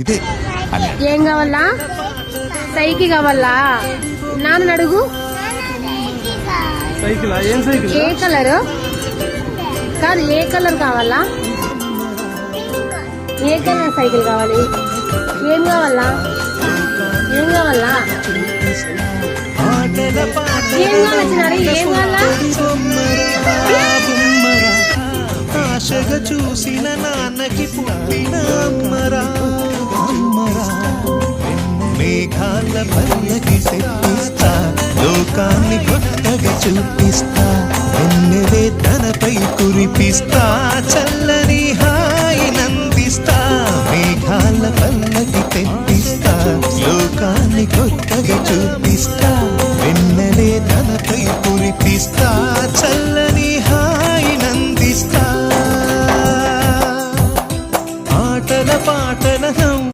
ఇదే ఏం కావాలా? సైకిల్ కావాలా? నాన్న అడుగు. సైకిల్ ఏం సైకిల్? ఏ కలర్ కాదు, ఏ కలర్ కావాలా? ఏ కలర్ సైకిల్ కావాలి? ఏం కావాలా? ఏం కావాలా? ఏం కావాలి? ఏం కావాలా? ఆశగా చూసిన నాన్నకి పుట్టిన అమ్మరా అమ్మరా. మేఘాల పల్లకి తెప్పిస్తా, లోకాన్ని కొత్తగా చూపిస్తా.